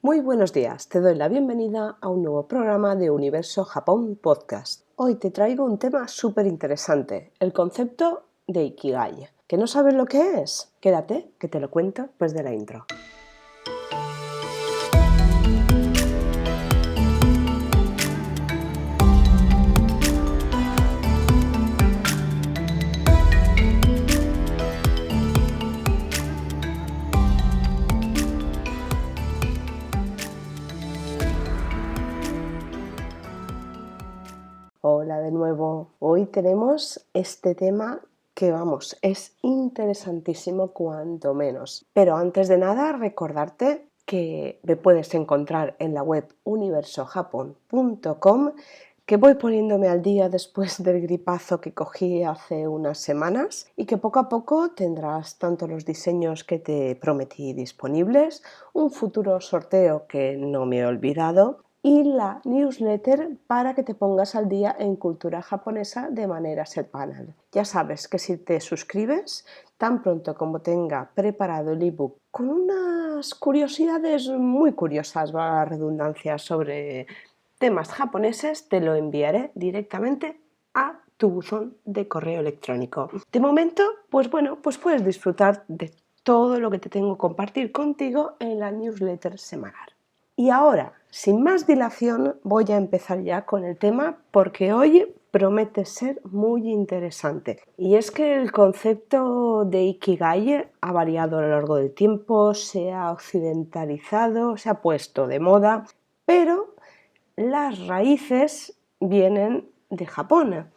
Muy buenos días, te doy la bienvenida a un nuevo programa de Universo Japón Podcast. Hoy te traigo un tema súper interesante, el concepto de Ikigai. ¿Que no sabes lo que es? Quédate, que te lo cuento después de la intro. Hola de nuevo. Hoy tenemos este tema que es interesantísimo cuanto menos. Pero antes de nada, recordarte que me puedes encontrar en la web universojapon.com, que voy poniéndome al día después del gripazo que cogí hace unas semanas y que poco a poco tendrás tanto los diseños que te prometí disponibles, un futuro sorteo que no me he olvidado y la newsletter para que te pongas al día en cultura japonesa de manera semanal. Ya sabes que si te suscribes, tan pronto como tenga preparado el ebook con unas curiosidades muy curiosas, va la redundancia, sobre temas japoneses, te lo enviaré directamente a tu buzón de correo electrónico. De momento, pues puedes disfrutar de todo lo que te tengo que compartir contigo en la newsletter semanal. Y ahora, sin más dilación, voy a empezar ya con el tema porque hoy promete ser muy interesante. Y es que el concepto de Ikigai ha variado a lo largo del tiempo, se ha occidentalizado, se ha puesto de moda, pero las raíces vienen de Japón.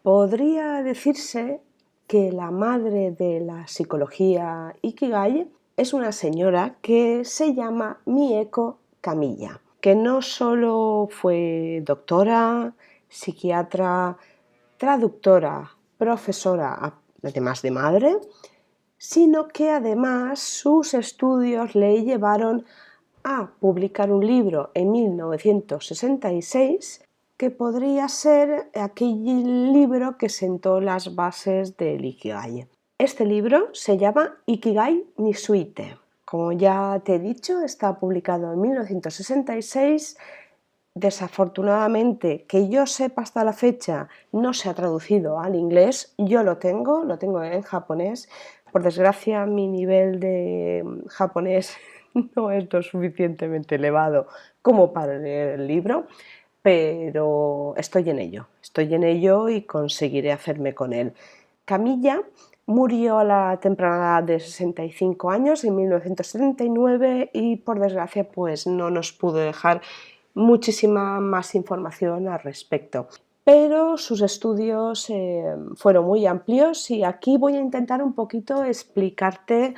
Podría decirse que la madre de la psicología Ikigai es una señora que se llama Mieko Kamiya, que no solo fue doctora, psiquiatra, traductora, profesora, además de madre, sino que además sus estudios le llevaron a publicar un libro en 1966 que podría ser aquel libro que sentó las bases del Ikigai. Este libro se llama Ikigai ni Suite. Como ya te he dicho, está publicado en 1966. Desafortunadamente, que yo sepa hasta la fecha, no se ha traducido al inglés. Yo lo tengo en japonés. Por desgracia, mi nivel de japonés no es lo suficientemente elevado como para leer el libro, pero estoy en ello y conseguiré hacerme con él. Kamiya murió a la temprana edad de 65 años en 1979 y por desgracia pues no nos pudo dejar muchísima más información al respecto. Pero sus estudios fueron muy amplios y aquí voy a intentar un poquito explicarte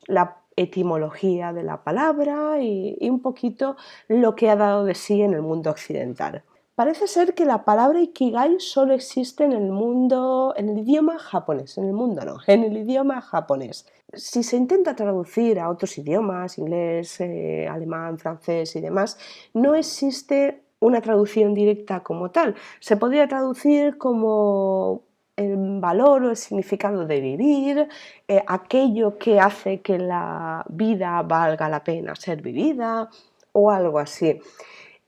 la etimología de la palabra y un poquito lo que ha dado de sí en el mundo occidental. Parece ser que la palabra Ikigai solo existe en el mundo, en el idioma japonés, en el mundo no, en el idioma japonés. Si se intenta traducir a otros idiomas, inglés, alemán, francés y demás, no existe una traducción directa como tal. Se podría traducir como el valor o el significado de vivir, aquello que hace que la vida valga la pena ser vivida o algo así.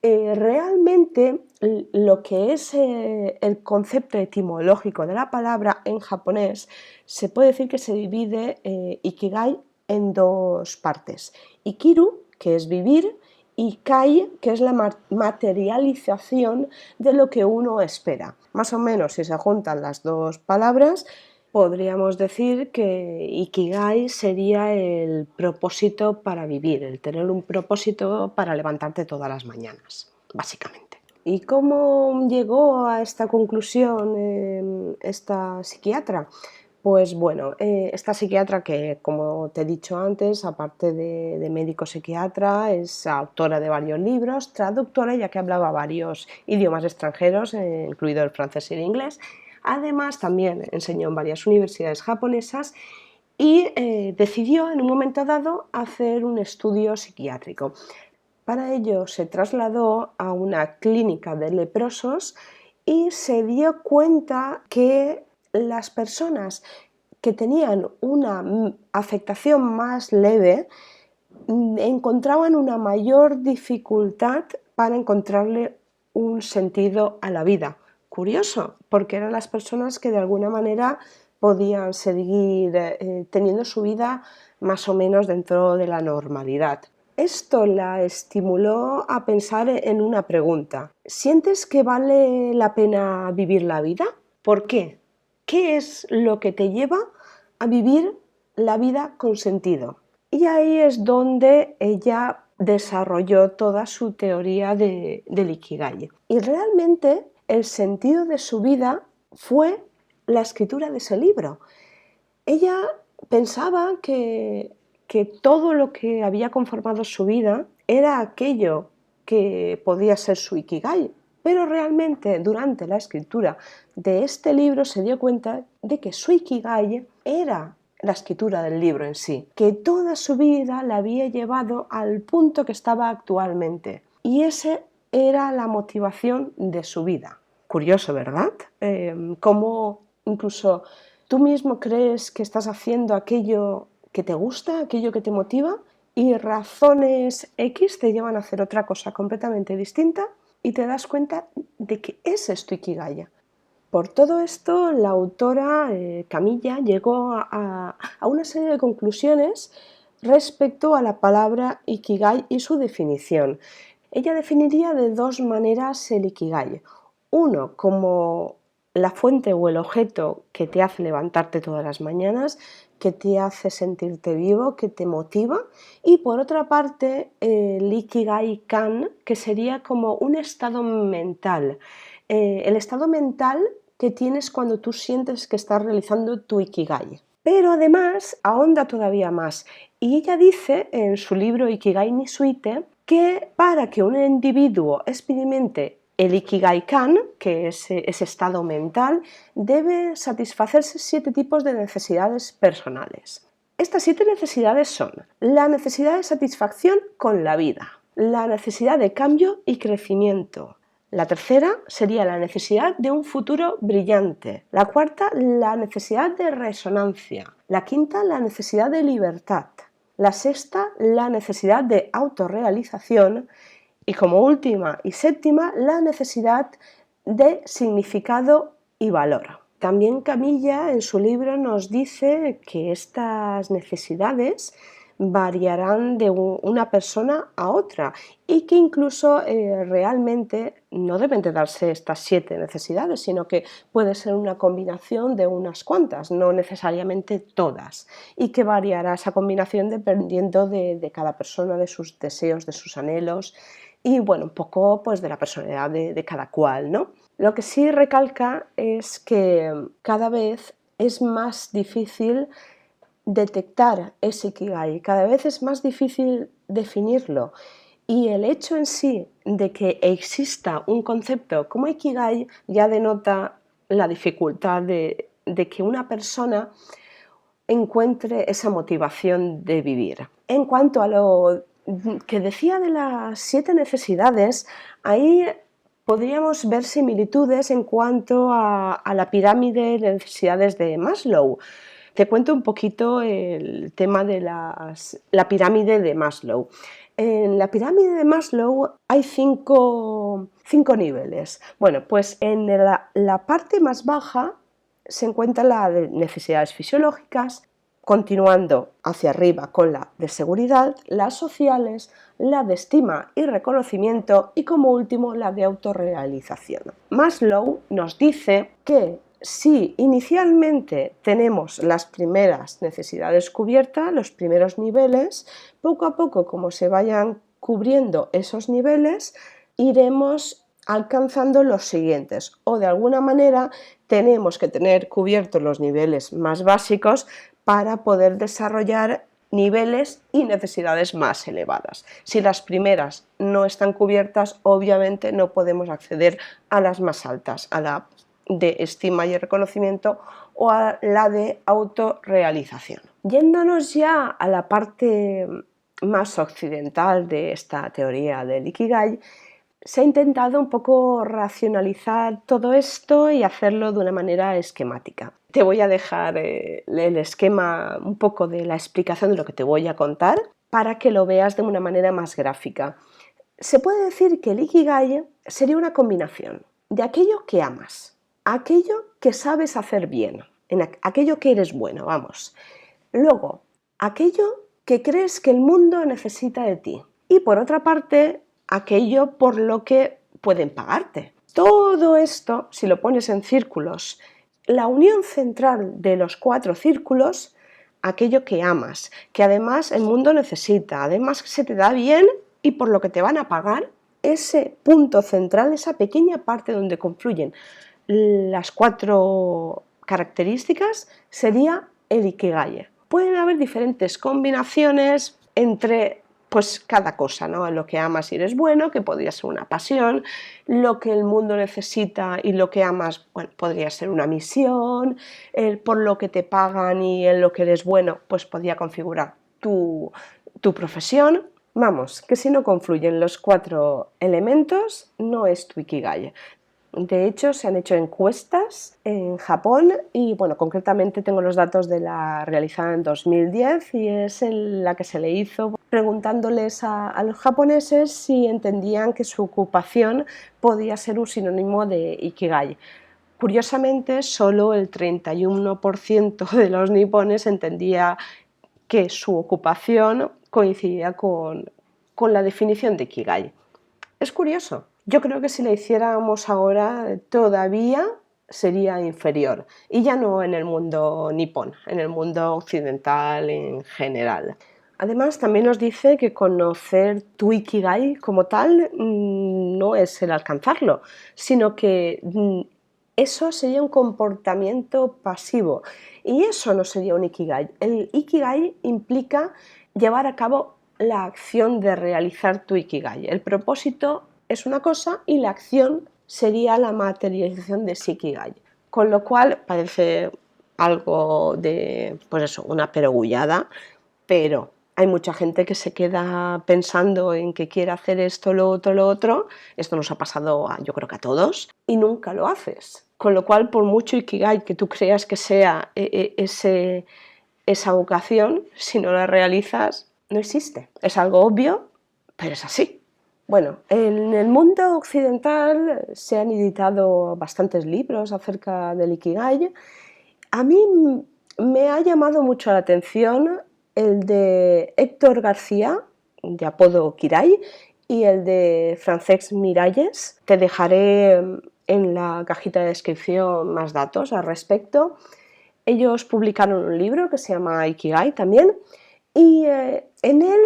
Realmente lo que es el concepto etimológico de la palabra en japonés se puede decir que se divide Ikigai en dos partes. Ikiru, que es vivir, y Kai, que es la materialización de lo que uno espera. Más o menos, si se juntan las dos palabras, podríamos decir que Ikigai sería el propósito para vivir, el tener un propósito para levantarte todas las mañanas, básicamente. ¿Y cómo llegó a esta conclusión esta psiquiatra? Pues bueno, esta psiquiatra que, como te he dicho antes, aparte de médico psiquiatra, es autora de varios libros, traductora, ya que hablaba varios idiomas extranjeros, incluido el francés y el inglés. Además, también enseñó en varias universidades japonesas y decidió en un momento dado hacer un estudio psiquiátrico. Para ello se trasladó a una clínica de leprosos y se dio cuenta que las personas que tenían una afectación más leve encontraban una mayor dificultad para encontrarle un sentido a la vida. Curioso, porque eran las personas que de alguna manera podían seguir teniendo su vida más o menos dentro de la normalidad. Esto la estimuló a pensar en una pregunta. ¿Sientes que vale la pena vivir la vida? ¿Por qué? ¿Qué es lo que te lleva a vivir la vida con sentido? Y ahí es donde ella desarrolló toda su teoría del Ikigai. Y realmente el sentido de su vida fue la escritura de ese libro. Ella pensaba que todo lo que había conformado su vida era aquello que podía ser su Ikigai, pero realmente durante la escritura de este libro se dio cuenta de que su Ikigai era la escritura del libro en sí, que toda su vida la había llevado al punto que estaba actualmente, y esa era la motivación de su vida. Curioso, ¿verdad? Cómo incluso tú mismo crees que estás haciendo aquello que te gusta, aquello que te motiva, y razones X te llevan a hacer otra cosa completamente distinta y te das cuenta de que ese es tu Ikigai. Por todo esto, la autora Camilla llegó a una serie de conclusiones respecto a la palabra Ikigai y su definición. Ella definiría de dos maneras el Ikigai. Uno, como la fuente o el objeto que te hace levantarte todas las mañanas, que te hace sentirte vivo, que te motiva. Y por otra parte, el Ikigai-kan, que sería como un estado mental. El estado mental que tienes cuando tú sientes que estás realizando tu Ikigai. Pero además ahonda todavía más. Y ella dice en su libro Ikigai ni Suite que para que un individuo experimente el Ikigai-kan, que es ese estado mental, debe satisfacerse 7 tipos de necesidades personales. Estas 7 necesidades son la necesidad de satisfacción con la vida, la necesidad de cambio y crecimiento. La tercera sería la necesidad de un futuro brillante. La cuarta, la necesidad de resonancia. La quinta, la necesidad de libertad. La sexta, la necesidad de autorrealización. Y como última y séptima, la necesidad de significado y valor. También Camilla en su libro nos dice que estas necesidades variarán de una persona a otra y que incluso realmente no deben de darse estas 7 necesidades, sino que puede ser una combinación de unas cuantas, no necesariamente todas, y que variará esa combinación dependiendo de cada persona, de sus deseos, de sus anhelos y bueno, un poco pues de la personalidad de cada cual, ¿no? Lo que sí recalca es que cada vez es más difícil detectar ese Ikigai, cada vez es más difícil definirlo, y el hecho en sí de que exista un concepto como Ikigai ya denota la dificultad de que una persona encuentre esa motivación de vivir. En cuanto a lo que decía de las 7 necesidades, ahí podríamos ver similitudes en cuanto a la pirámide de necesidades de Maslow. Te cuento un poquito el tema de la pirámide de Maslow. En la pirámide de Maslow hay 5 niveles. Bueno, pues en la parte más baja se encuentra la de necesidades fisiológicas, continuando hacia arriba con la de seguridad, las sociales, la de estima y reconocimiento y como último la de autorrealización. Maslow nos dice que si inicialmente tenemos las primeras necesidades cubiertas, los primeros niveles, poco a poco como se vayan cubriendo esos niveles, iremos alcanzando los siguientes, o de alguna manera tenemos que tener cubiertos los niveles más básicos para poder desarrollar niveles y necesidades más elevadas. Si las primeras no están cubiertas, obviamente no podemos acceder a las más altas, a la de estima y reconocimiento o a la de autorrealización. Yéndonos ya a la parte más occidental de esta teoría del Ikigai, se ha intentado un poco racionalizar todo esto y hacerlo de una manera esquemática. Te voy a dejar el esquema un poco de la explicación de lo que te voy a contar para que lo veas de una manera más gráfica. Se puede decir que el Ikigai sería una combinación de aquello que amas, aquello que sabes hacer bien, en aquello que eres bueno, vamos. Luego, aquello que crees que el mundo necesita de ti. Y por otra parte, aquello por lo que pueden pagarte. Todo esto, si lo pones en círculos, la unión central de los 4 círculos, aquello que amas, que además el mundo necesita, además que se te da bien y por lo que te van a pagar, ese punto central, esa pequeña parte donde confluyen las 4 características, sería el Ikigai. Pueden haber diferentes combinaciones entre pues cada cosa, ¿no? Lo que amas y eres bueno, que podría ser una pasión, lo que el mundo necesita y lo que amas, bueno, podría ser una misión, por lo que te pagan y en lo que eres bueno, pues podría configurar tu profesión. Vamos, que si no confluyen los 4 elementos, no es tu Ikigai. De hecho, se han hecho encuestas en Japón y, bueno, concretamente tengo los datos de la realizada en 2010 y es la que se le hizo preguntándoles a los japoneses si entendían que su ocupación podía ser un sinónimo de Ikigai. Curiosamente, solo el 31% de los nipones entendía que su ocupación coincidía con la definición de Ikigai. Es curioso. Yo creo que si la hiciéramos ahora todavía sería inferior, y ya no en el mundo nipón, en el mundo occidental en general. Además, también nos dice que conocer tu Ikigai como tal no es el alcanzarlo, sino que eso sería un comportamiento pasivo, y eso no sería un Ikigai. El Ikigai implica llevar a cabo la acción de realizar tu Ikigai. El propósito es una cosa y la acción sería la materialización de ese Ikigai. Con lo cual parece algo de, pues eso, una perogullada, pero hay mucha gente que se queda pensando en que quiere hacer esto, lo otro. Esto nos ha pasado, yo creo que a todos, y nunca lo haces. Con lo cual, por mucho Ikigai que tú creas que sea esa vocación, si no la realizas, no existe. Es algo obvio, pero es así. Bueno, en el mundo occidental se han editado bastantes libros acerca del Ikigai. A mí me ha llamado mucho la atención el de Héctor García, de apodo Kirai, y el de Francesc Miralles. Te dejaré en la cajita de descripción más datos al respecto. Ellos publicaron un libro que se llama Ikigai también, y en él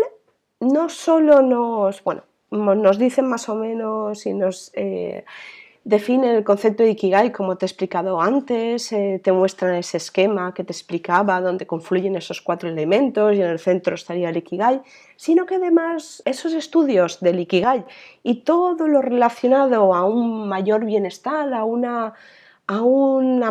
no solo nos dicen más o menos y nos definen el concepto de Ikigai, como te he explicado antes, te muestran ese esquema que te explicaba, donde confluyen esos 4 elementos y en el centro estaría el Ikigai, sino que además esos estudios del Ikigai y todo lo relacionado a un mayor bienestar, a una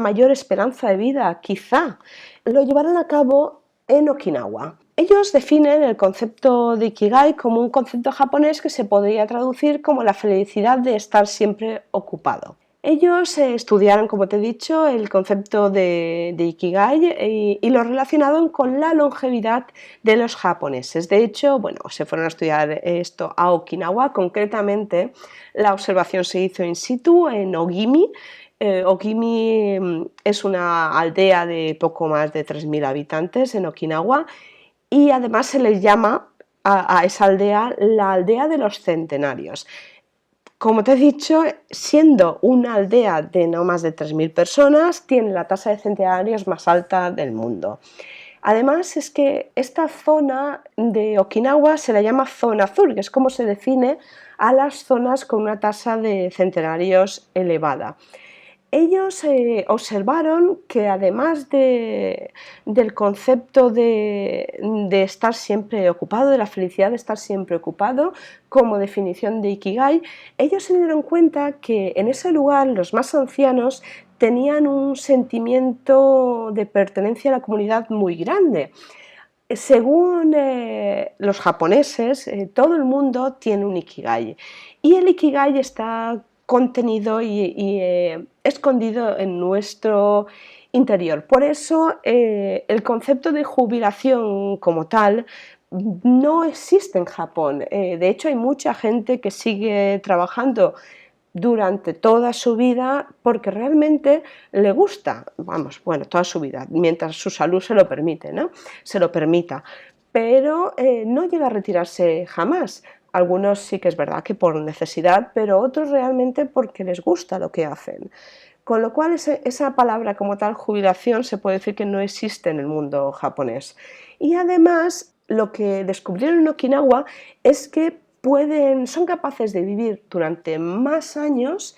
mayor esperanza de vida, quizá, lo llevarán a cabo en Okinawa. Ellos definen el concepto de Ikigai como un concepto japonés que se podría traducir como la felicidad de estar siempre ocupado. Ellos estudiaron, como te he dicho, el concepto de Ikigai y lo relacionaron con la longevidad de los japoneses. De hecho, se fueron a estudiar esto a Okinawa. Concretamente, la observación se hizo in situ en Ogimi. Ogimi es una aldea de poco más de 3.000 habitantes en Okinawa, y además se les llama a esa aldea la aldea de los centenarios. Como te he dicho, siendo una aldea de no más de 3.000 personas, tiene la tasa de centenarios más alta del mundo. Además, es que esta zona de Okinawa se la llama zona azul, que es como se define a las zonas con una tasa de centenarios elevada. Ellos observaron que además del concepto de estar siempre ocupado, de la felicidad de estar siempre ocupado como definición de Ikigai, ellos se dieron cuenta que en ese lugar los más ancianos tenían un sentimiento de pertenencia a la comunidad muy grande. Según los japoneses, todo el mundo tiene un Ikigai, y el Ikigai está contenido y escondido en nuestro interior. Por eso el concepto de jubilación como tal no existe en Japón. De hecho, hay mucha gente que sigue trabajando durante toda su vida porque realmente le gusta, vamos, bueno, toda su vida, mientras su salud se lo permite, ¿no? Se lo permita, pero no llega a retirarse jamás. Algunos sí que es verdad que por necesidad, pero otros realmente porque les gusta lo que hacen. Con lo cual esa palabra como tal, jubilación, se puede decir que no existe en el mundo japonés. Y además, lo que descubrieron en Okinawa es que son capaces de vivir durante más años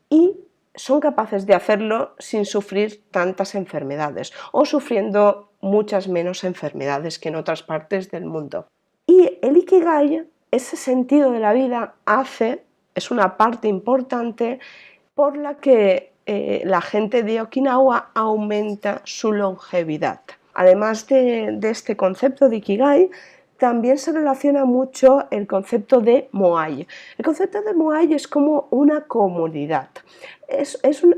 y son capaces de hacerlo sin sufrir tantas enfermedades o sufriendo muchas menos enfermedades que en otras partes del mundo. Y el Ikigai, ese sentido de la vida, es una parte importante por la que la gente de Okinawa aumenta su longevidad. Además de este concepto de Ikigai, también se relaciona mucho el concepto de Moai. El concepto de Moai es como una comunidad.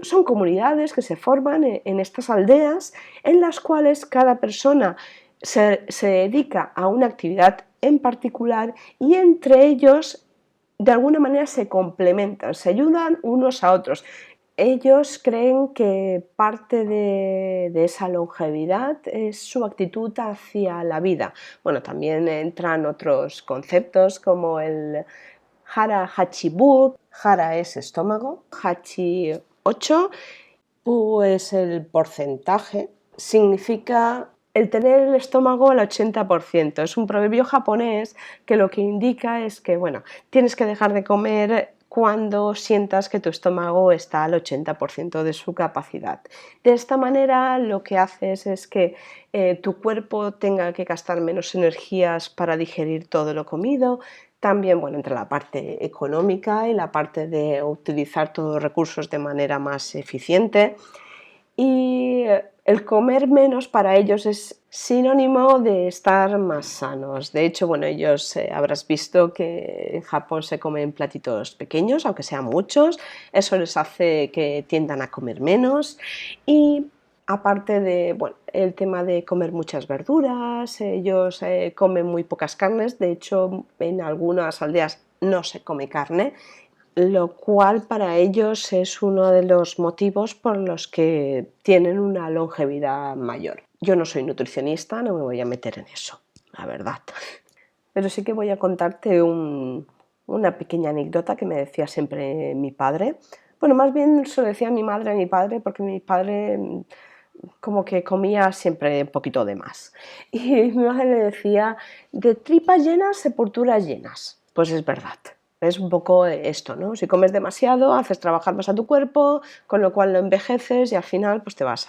Son comunidades que se forman en estas aldeas en las cuales cada persona se dedica a una actividad en particular y entre ellos de alguna manera se complementan, se ayudan unos a otros. Ellos creen que parte de esa longevidad es su actitud hacia la vida. Bueno, también entran otros conceptos como el Hara Hachibu. Hara es estómago, Hachi 8, Bu es el porcentaje, significa el tener el estómago al 80%. Es un proverbio japonés que lo que indica es que, bueno, tienes que dejar de comer cuando sientas que tu estómago está al 80% de su capacidad. De esta manera lo que haces es que tu cuerpo tenga que gastar menos energías para digerir todo lo comido. También, bueno, entre la parte económica y la parte de utilizar todos los recursos de manera más eficiente. Y el comer menos para ellos es sinónimo de estar más sanos. De hecho, bueno, ellos habrás visto que en Japón se comen platitos pequeños, aunque sean muchos. Eso les hace que tiendan a comer menos. Y aparte de, bueno, el tema de comer muchas verduras, ellos comen muy pocas carnes. De hecho, en algunas aldeas no se come carne, lo cual para ellos es uno de los motivos por los que tienen una longevidad mayor. Yo no soy nutricionista, no me voy a meter en eso, la verdad. Pero sí que voy a contarte una pequeña anécdota que me decía siempre mi padre. Bueno, más bien se lo decía mi madre a mi padre, porque mi padre como que comía siempre un poquito de más. Y mi madre le decía, de tripas llenas, sepulturas llenas. Pues es verdad. Es un poco esto, ¿no? Si comes demasiado, haces trabajar más a tu cuerpo, con lo cual lo envejeces y al final pues te vas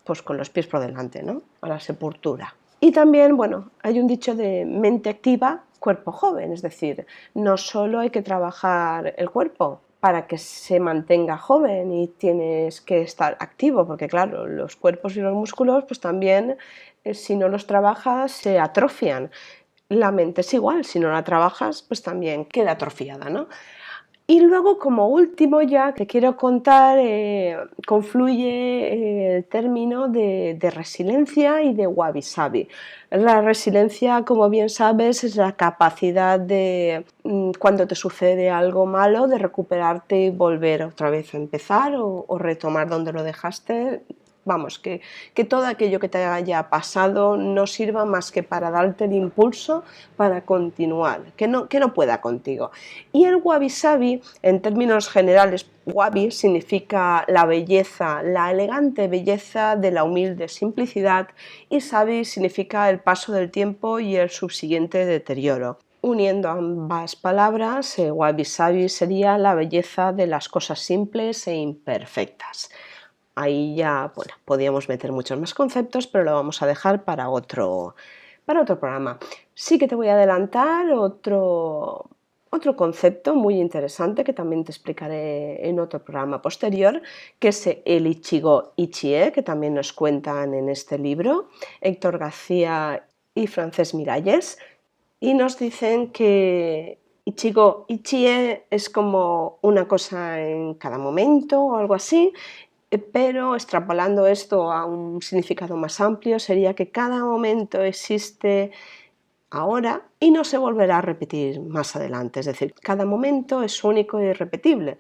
pues con los pies por delante, ¿no? A la sepultura. Y también, bueno, hay un dicho de mente activa, cuerpo joven, es decir, no solo hay que trabajar el cuerpo para que se mantenga joven y tienes que estar activo, porque claro, los cuerpos y los músculos pues también, si no los trabajas, se atrofian. La mente es igual, si no la trabajas, pues también queda atrofiada, ¿no? Y luego, como último ya, te quiero contar, confluye el término de resiliencia y de wabi-sabi. La resiliencia, como bien sabes, es la capacidad de, cuando te sucede algo malo, de recuperarte y volver otra vez a empezar o retomar donde lo dejaste. Vamos, que todo aquello que te haya pasado no sirva más que para darte el impulso para continuar, que no pueda contigo. Y el wabi-sabi, en términos generales, wabi significa la belleza, la elegante belleza de la humilde simplicidad, y sabi significa el paso del tiempo y el subsiguiente deterioro. Uniendo ambas palabras, wabi-sabi sería la belleza de las cosas simples e imperfectas. Ahí ya, bueno, podíamos meter muchos más conceptos, pero lo vamos a dejar para otro programa. Sí que te voy a adelantar otro concepto muy interesante que también te explicaré en otro programa posterior, que es el Ichigo Ichie, que también nos cuentan en este libro, Héctor García y Francesc Miralles, y nos dicen que Ichigo Ichie es como una cosa en cada momento o algo así, pero extrapolando esto a un significado más amplio sería que cada momento existe ahora y no se volverá a repetir más adelante. Es decir, cada momento es único e irrepetible,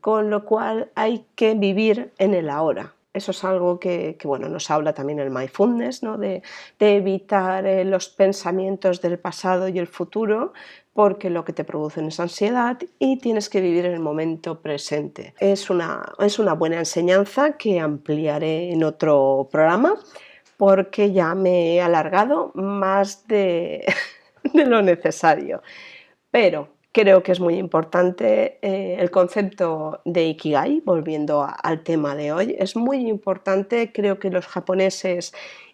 con lo cual hay que vivir en el ahora. Eso es algo que bueno, nos habla también el mindfulness, ¿no? de evitar los pensamientos del pasado y el futuro, porque lo que te producen es ansiedad y tienes que vivir en el momento presente. Es una buena enseñanza que ampliaré en otro programa, porque ya me he alargado más de lo necesario. Pero creo que es muy importante el concepto de Ikigai, volviendo al tema de hoy. Es muy importante, creo que los japoneses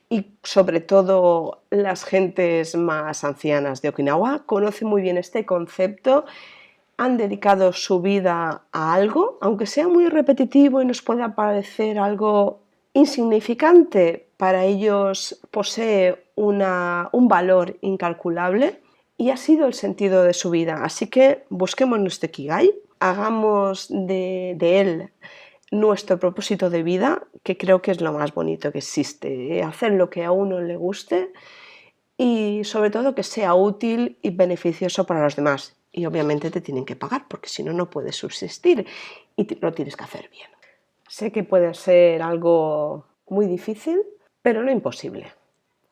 y sobre todo las gentes más ancianas de Okinawa conocen muy bien este concepto, han dedicado su vida a algo, aunque sea muy repetitivo y nos pueda parecer algo insignificante, para ellos posee un valor incalculable y ha sido el sentido de su vida. Así que busquemos nuestro Ikigai, hagamos de él nuestro propósito de vida, que creo que es lo más bonito que existe, hacer lo que a uno le guste y sobre todo que sea útil y beneficioso para los demás. Y obviamente te tienen que pagar, porque si no, no puedes subsistir y lo tienes que hacer bien. Sé que puede ser algo muy difícil, pero no imposible.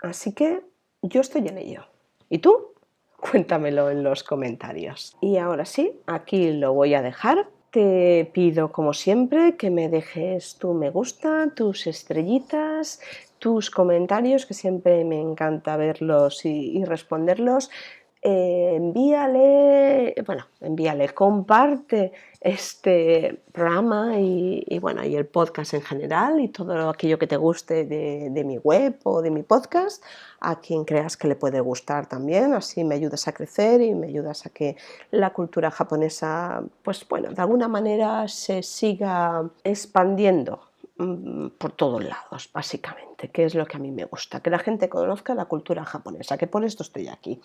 Así que yo estoy en ello. ¿Y tú? Cuéntamelo en los comentarios. Y ahora sí, aquí lo voy a dejar. Te pido, como siempre, que me dejes tu me gusta, tus estrellitas, tus comentarios, que siempre me encanta verlos y responderlos. Envíale, comparte este programa y el podcast en general y todo aquello que te guste de mi web o de mi podcast a quien creas que le puede gustar también. Así me ayudas a crecer y me ayudas a que la cultura japonesa, de alguna manera se siga expandiendo por todos lados, básicamente, que es lo que a mí me gusta, que la gente conozca la cultura japonesa, que por esto estoy aquí.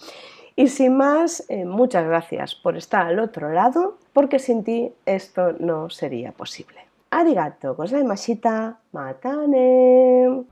Y sin más, muchas gracias por estar al otro lado, porque sin ti esto no sería posible. Arigato gozaimashita, mata ne.